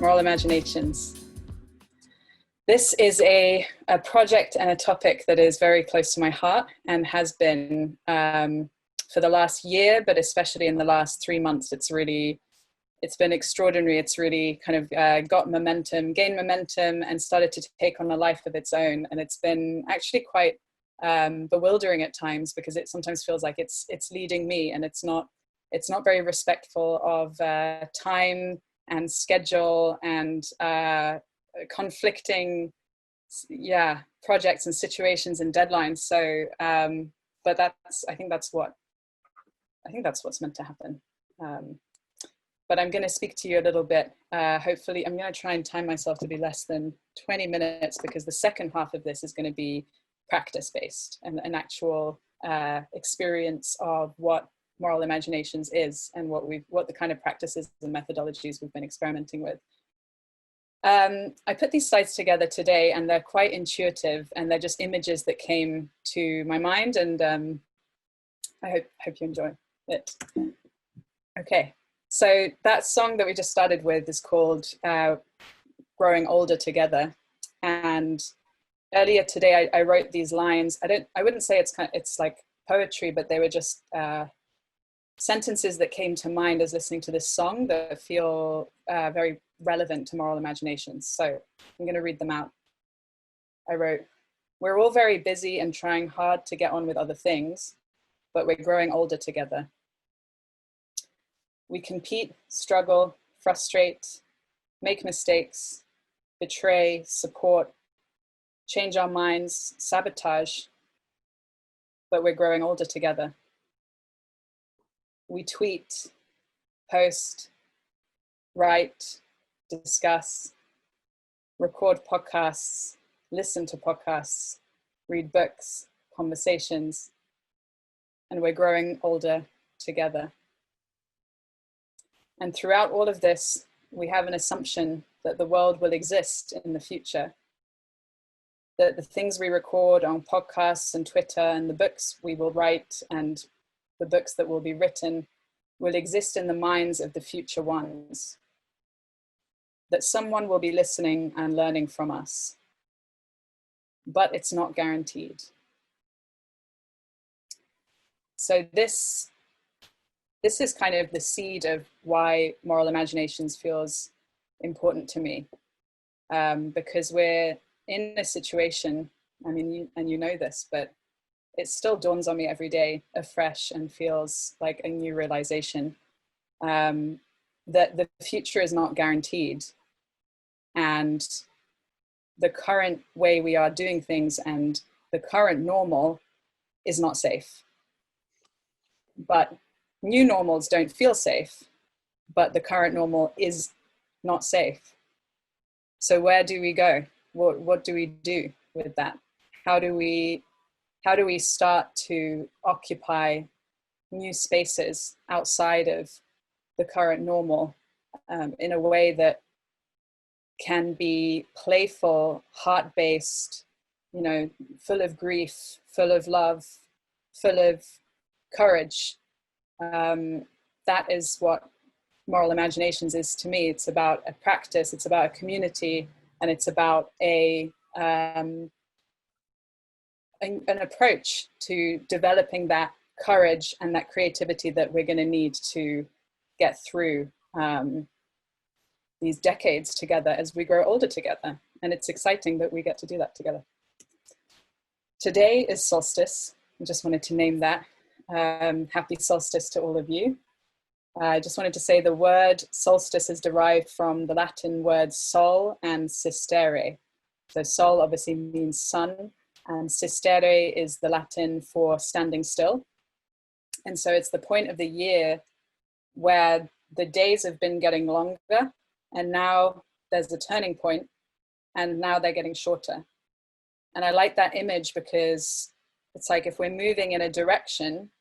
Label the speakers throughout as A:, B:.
A: Moral Imaginations. This is a project and a topic that is very close to my heart and has been for the last year, but especially in the last 3 months. It's been extraordinary. It's really kind of gained momentum and started to take on a life of its own. And it's been actually quite bewildering at times, because it sometimes feels like it's leading me, and it's not very respectful of time and schedule and conflicting projects and situations and deadlines. So but I think that's what's meant to happen. But I'm going to speak to you a little bit. Hopefully, I'm going to try and time myself to be less than 20 minutes, because the second half of this is going to be practice-based and an actual experience of what moral imaginations is and what the kind of practices and methodologies we've been experimenting with. I put these slides together today, and they're quite intuitive, and they're just images that came to my mind, and I hope you enjoy it. Okay. So that song that we just started with is called Growing Older Together. And earlier today, I wrote these lines. I wouldn't say it's like poetry, but they were just sentences that came to mind as listening to this song that feel very relevant to moral imaginations. So I'm going to read them out. I wrote, "We're all very busy and trying hard to get on with other things, but we're growing older together. We compete, struggle, frustrate, make mistakes, betray, support, change our minds, sabotage, but we're growing older together. We tweet, post, write, discuss, record podcasts, listen to podcasts, read books, conversations, and we're growing older together. And throughout all of this, we have an assumption that the world will exist in the future, that the things we record on podcasts and Twitter and the books we will write and the books that will be written will exist in the minds of the future ones, that someone will be listening and learning from us. But it's not guaranteed." So this is kind of the seed of why moral imaginations feels important to me, because we're in a situation, I mean, and you know this, but it still dawns on me every day afresh and feels like a new realization that the future is not guaranteed, and the current way we are doing things and the current normal is not safe. But new normals don't feel safe, but the current normal is not safe. So where do we go? What do we do with that? How do we start to occupy new spaces outside of the current normal in a way that can be playful, heart-based, full of grief, full of love, full of courage? That is what moral imaginations is to me. It's about a practice, it's about a community, and it's about an approach to developing that courage and that creativity that we're going to need to get through these decades together as we grow older together. And it's exciting that we get to do that together. Today is Solstice. I just wanted to name that. Happy solstice to all of you. I just wanted to say the word solstice is derived from the Latin words sol and sistere. So sol obviously means sun, and sistere is the Latin for standing still. And so it's the point of the year where the days have been getting longer, and now there's a turning point, and now they're getting shorter. And I like that image because it's like if we're moving in a direction,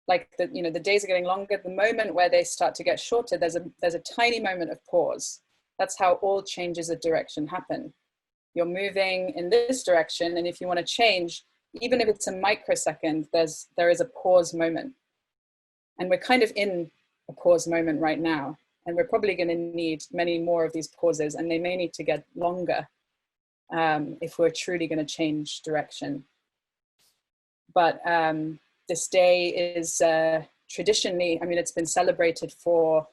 A: like the days are getting longer, the moment where they start to get shorter, there's a tiny moment of pause. That's how all changes of direction happen. You're moving in this direction, and if you want to change, even if it's a microsecond, there is a pause moment. And we're kind of in a pause moment right now. And we're probably going to need many more of these pauses, and they may need to get longer if we're truly going to change direction. But this day is traditionally, I mean, it's been celebrated for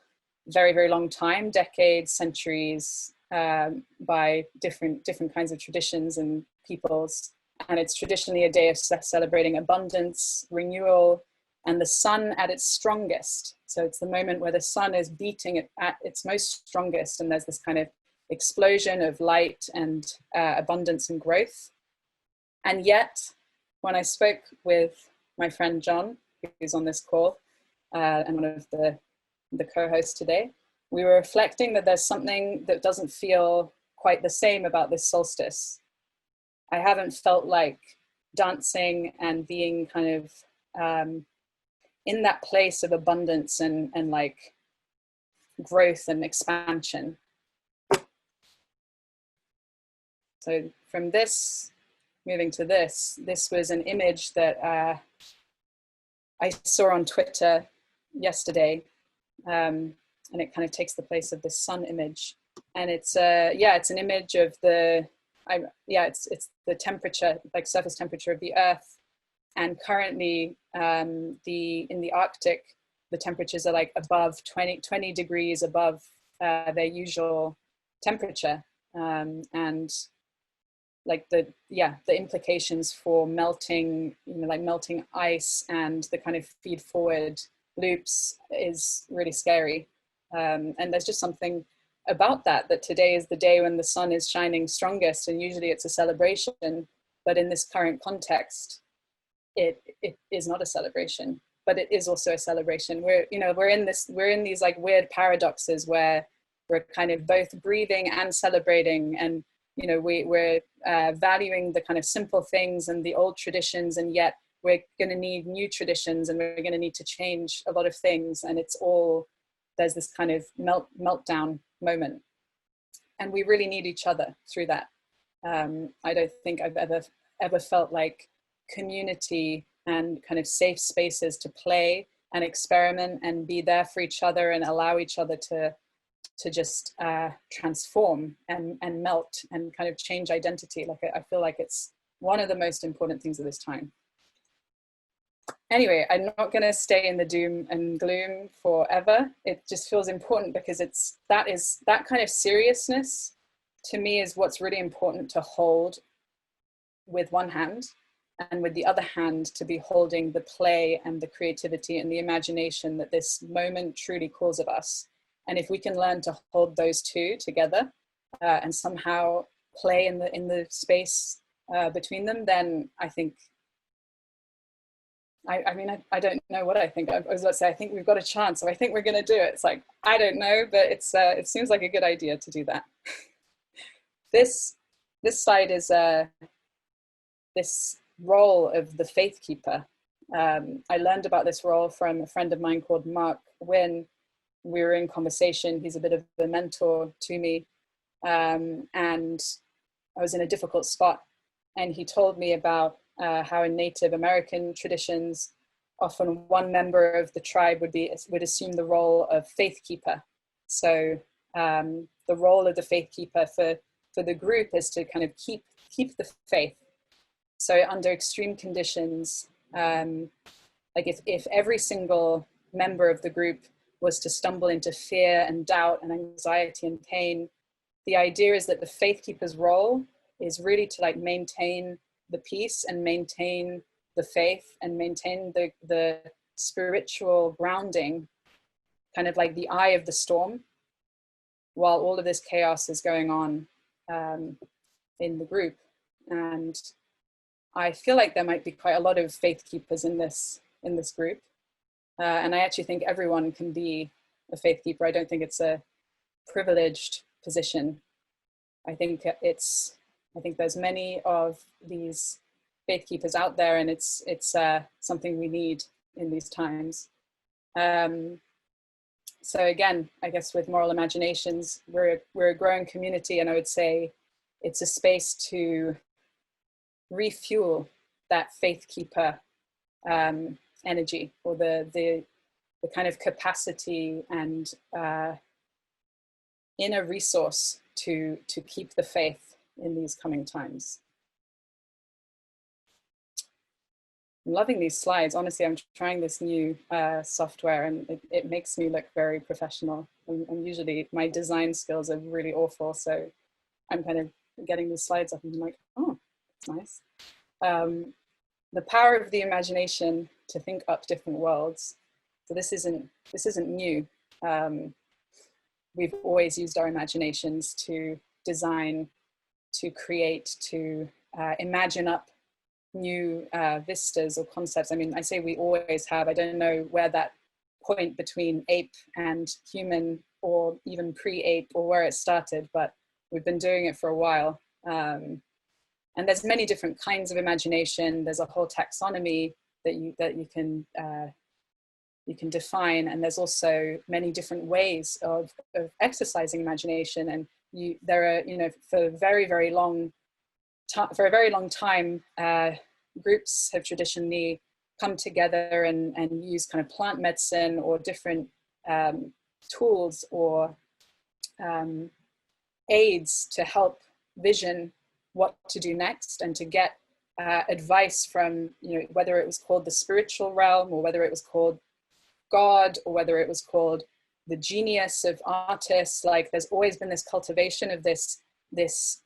A: a very, very long time, decades, centuries, by different kinds of traditions and peoples. And it's traditionally a day of celebrating abundance, renewal, and the sun at its strongest. So it's the moment where the sun is beating at its most strongest, and there's this kind of explosion of light and abundance and growth. And yet, when I spoke with my friend John, who's on this call, and one of the co-hosts today, we were reflecting that there's something that doesn't feel quite the same about this solstice. I haven't felt like dancing and being kind of in that place of abundance and like growth and expansion. So from this, moving to this was an image that I saw on Twitter yesterday, and it kind of takes the place of the sun image. And it's it's an image of it's the temperature, like surface temperature of the Earth. And currently, in the Arctic, the temperatures are like above 20 degrees above their usual temperature, and like the implications for melting, like melting ice and the kind of feed forward loops is really scary. And there's just something about that today is the day when the sun is shining strongest, and usually it's a celebration, but in this current context, it is not a celebration, but it is also a celebration. We're in these like weird paradoxes where we're kind of both breathing and celebrating, and we're valuing the kind of simple things and the old traditions, and yet we're going to need new traditions, and we're going to need to change a lot of things, and there's this kind of meltdown moment, and we really need each other through that. I don't think I've ever felt like community and kind of safe spaces to play and experiment and be there for each other and allow each other to just transform and melt and kind of change identity. Like I feel like it's one of the most important things of this time. Anyway, I'm not going to stay in the doom and gloom forever. It just feels important because that kind of seriousness to me is what's really important to hold with one hand, and with the other hand to be holding the play and the creativity and the imagination that this moment truly calls of us. And if we can learn to hold those two together and somehow play in the space between them, then I think, I don't know what I think. I was about to say, I think we've got a chance, or I think we're going to do it. It's like, I don't know, but it seems like a good idea to do that. This slide is this role of the faith keeper. I learned about this role from a friend of mine called Mark Wynn. We were in conversation. He's a bit of a mentor to me. And I was in a difficult spot. And he told me about how in Native American traditions, often one member of the tribe would assume the role of faith keeper. So the role of the faith keeper for the group is to kind of keep the faith. So under extreme conditions, like if every single member of the group was to stumble into fear and doubt and anxiety and pain, the idea is that the faith keeper's role is really to like maintain the peace and maintain the faith and maintain the spiritual grounding, kind of like the eye of the storm, while all of this chaos is going on in the group. And I feel like there might be quite a lot of faith keepers in this group. And I actually think everyone can be a faith keeper. I don't think it's a privileged position. I think there's many of these faith keepers out there, and it's something we need in these times. So again, I guess with Moral Imaginations, we're a growing community, and I would say it's a space to refuel that faith keeper energy, or the kind of capacity and inner resource to keep the faith in these coming times. I'm loving these slides. Honestly, I'm trying this new software, and it makes me look very professional. And usually my design skills are really awful, so I'm kind of getting the slides up and I'm like, oh, that's nice. The power of the imagination to think up different worlds. So this isn't new. We've always used our imaginations to design, to create, to imagine up new vistas or concepts. I mean, I say we always have. I don't know where that point between ape and human, or even pre-ape, or where it started, but we've been doing it for a while. And there's many different kinds of imagination. There's a whole taxonomy that you can define, and there's also many different ways of exercising imagination. And there are, you know, for a very long time, groups have traditionally come together and use kind of plant medicine or different tools or aids to help vision what to do next, and to get advice from, you know, whether it was called the spiritual realm, or whether it was called God, or whether it was called the genius of artists. Like, there's always been this cultivation of this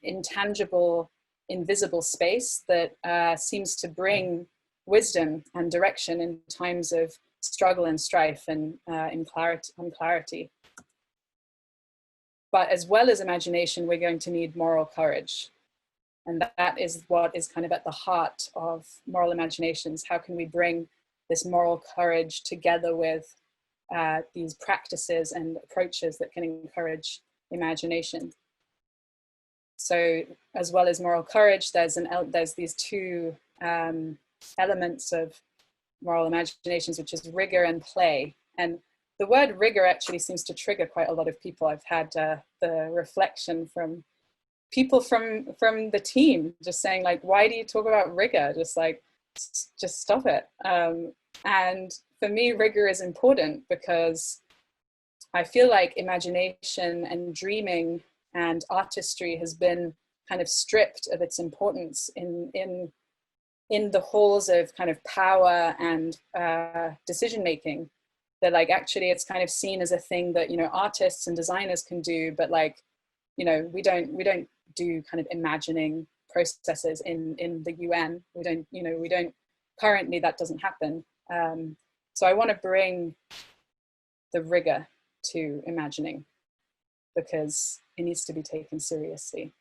A: intangible, invisible space that seems to bring wisdom and direction in times of struggle and strife, and in clarity. But as well as imagination, we're going to need moral courage. And that is what is kind of at the heart of moral imaginations. How can we bring this moral courage together with these practices and approaches that can encourage imagination? So as well as moral courage, there's these two elements of moral imaginations, which is rigor and play. And the word rigor actually seems to trigger quite a lot of people. I've had the reflection from people from the team just saying, like, why do you talk about rigor? Just stop it. And for me, rigor is important because I feel like imagination and dreaming and artistry has been kind of stripped of its importance in the halls of kind of power and decision making. That, like, actually it's kind of seen as a thing that, you know, artists and designers can do, but, like, you know, we don't do kind of imagining processes in the UN. We don't currently, that doesn't happen. So I want to bring the rigor to imagining, because it needs to be taken seriously,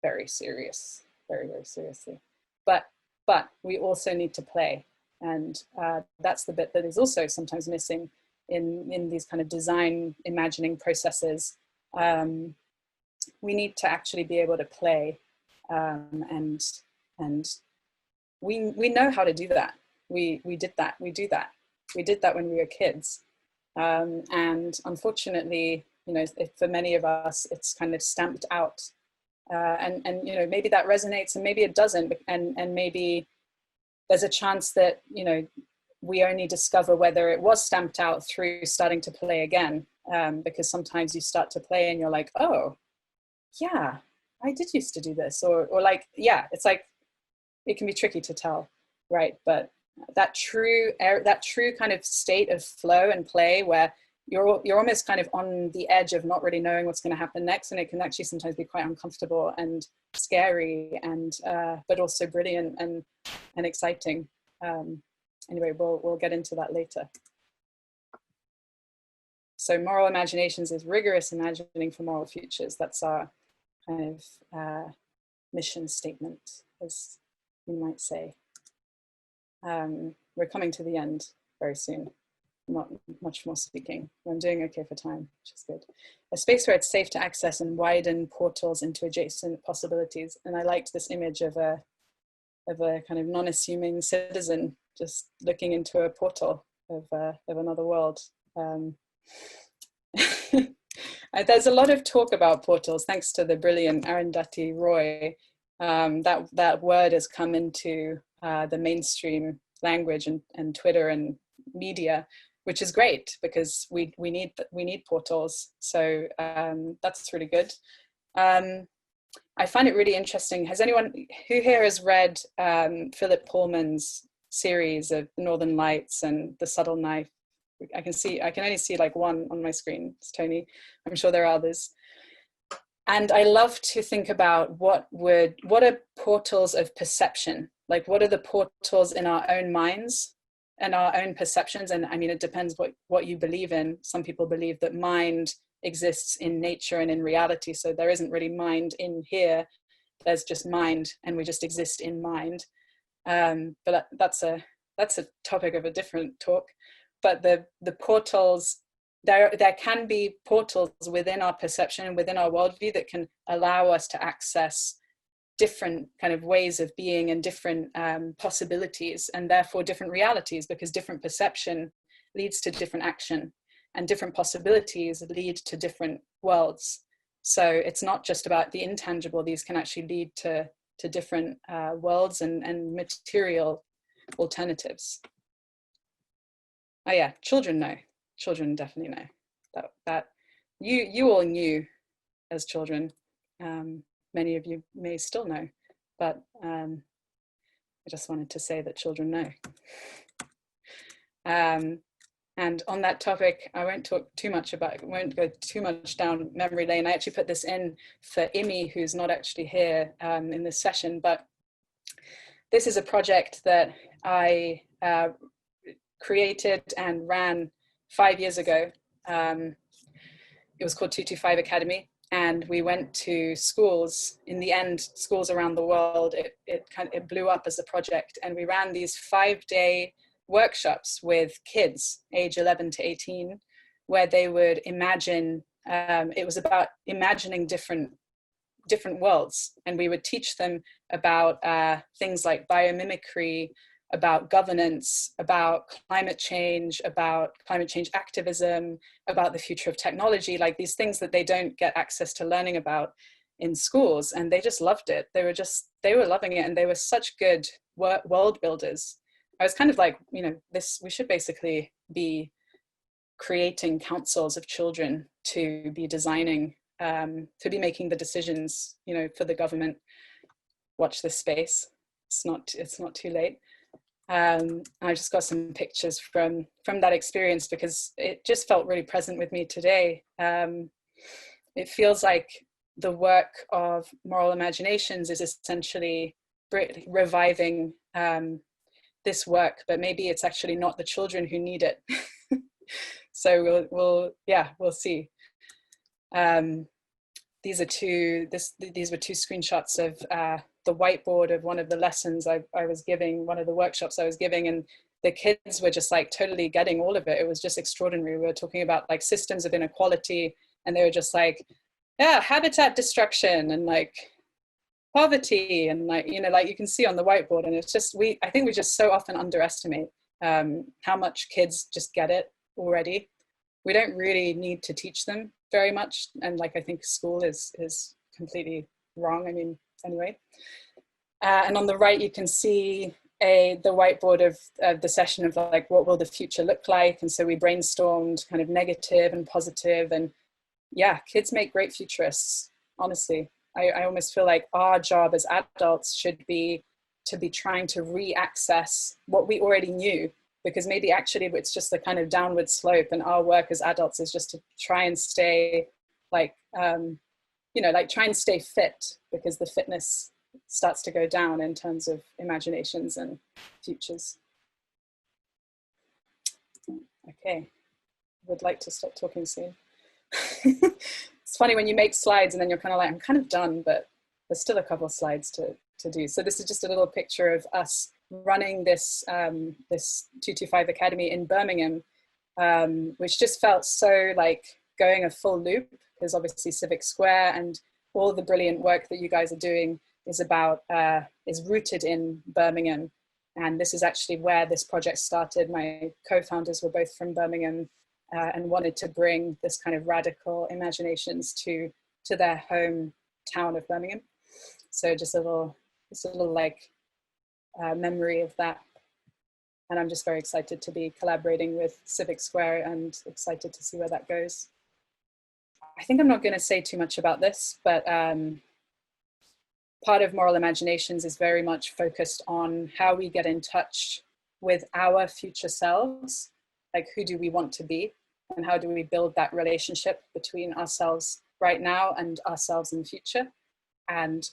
A: very serious, very seriously. But we also need to play, and that's the bit that is also sometimes missing in these kind of design imagining processes. We need to actually be able to play, and we know how to do that. We did that. We do that. We did that when we were kids, and unfortunately, you know, for many of us, it's kind of stamped out. And you know, maybe that resonates and maybe it doesn't, and maybe there's a chance that, you know, we only discover whether it was stamped out through starting to play again, because sometimes you start to play and you're like, oh yeah, I did used to do this, or like, yeah, it's like, it can be tricky to tell, right? But that true kind of state of flow and play where you're almost kind of on the edge of not really knowing what's going to happen next, and it can actually sometimes be quite uncomfortable and scary, and but also brilliant and exciting. Anyway, we'll get into that later. So moral imaginations is rigorous imagining for moral futures. That's our kind of mission statement, as you might say. We're coming to the end very soon. Not much more speaking. I'm doing okay for time, which is good. A space where it's safe to access and widen portals into adjacent possibilities. And I liked this image of a kind of non-assuming citizen just looking into a portal of another world. There's a lot of talk about portals, thanks to the brilliant Arundhati Roy. That word has come into the mainstream language and Twitter and media. which is great because we need portals. So that's really good. I find it really interesting. Has anyone who here has read Philip Pullman's series of Northern Lights and The Subtle Knife? I can only see like one on my screen. It's Tony. I'm sure there are others. And I love to think about what are portals of perception? Like, what are the portals in our own minds and our own perceptions? And I mean, it depends what you believe in. Some people believe that mind exists in nature and in reality. So there isn't really mind in here. There's just mind, and we just exist in mind. But that's a topic of a different talk. But the portals, there can be portals within our perception and within our worldview that can allow us to access different kind of ways of being and different possibilities, and therefore different realities, because different perception leads to different action, and different possibilities lead to different worlds. So it's not just about the intangible. These can actually lead to different worlds and material alternatives. Oh yeah, children know. Children definitely know that you all knew as children. Many of you may still know, but I just wanted to say that children know. And on that topic, I won't talk too much about, won't go too much down memory lane. I actually put this in for Imi, who's not actually here in this session, but this is a project that I created and ran 5 years ago. It was called 225 Academy, and we went to schools. In the end, schools around the world. It blew up as a project, and we ran these 5-day workshops with kids age 11 to 18, where they would imagine. It was about imagining different worlds, and we would teach them about things like biomimicry, about governance, about climate change activism, about the future of technology, like these things that they don't get access to learning about in schools. And they just loved it. They were loving it, and they were such good world builders. I was kind of like, we should basically be creating councils of children to be designing, to be making the decisions, for the government. Watch this space. It's not too late. I just got some pictures from that experience, because it just felt really present with me today. It feels like the work of Moral Imaginations is essentially reviving this work, but maybe it's actually not the children who need it. So we'll see. These were two screenshots of the whiteboard of one of the lessons I was giving, one of the workshops I was giving, and the kids were just like totally getting all of it. It was just extraordinary. We were talking about like systems of inequality, and they were just like, yeah, habitat destruction and like poverty, and like, like you can see on the whiteboard. And it's just, I think we just so often underestimate how much kids just get it already. We don't really need to teach them very much. And like, I think school is completely wrong. I mean, anyway. And on the right, you can see the whiteboard of the session of like, what will the future look like? And so we brainstormed kind of negative and positive, and yeah, kids make great futurists, honestly. I almost feel like our job as adults should be to be trying to re-access what we already knew, because maybe actually it's just a kind of downward slope, and our work as adults is just to try and stay like, like try and stay fit, because the fitness starts to go down in terms of imaginations and futures. Okay, would like to stop talking soon. It's funny when you make slides and then you're kind of like, I'm kind of done, but there's still a couple of slides to do. So this is just a little picture of us running this 225 Academy in Birmingham, which just felt so like going a full loop, because obviously Civic Square and all the brilliant work that you guys are doing is rooted in Birmingham. And this is actually where this project started. My co-founders were both from Birmingham, and wanted to bring this kind of radical imaginations to their hometown of Birmingham. So just a little like memory of that. And I'm just very excited to be collaborating with Civic Square and excited to see where that goes. I think I'm not going to say too much about this, but part of Moral Imaginations is very much focused on how we get in touch with our future selves. Like, who do we want to be? And how do we build that relationship between ourselves right now and ourselves in the future and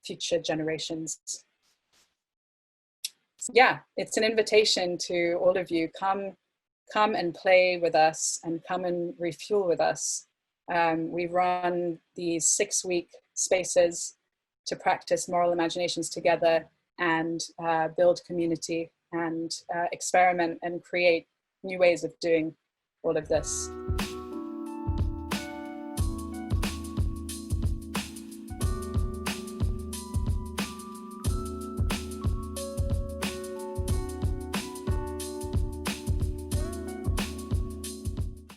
A: future generations? So yeah, it's an invitation to all of you. Come and play with us and come and refuel with us. We run these 6-week spaces to practice moral imaginations together and build community and experiment and create new ways of doing all of this.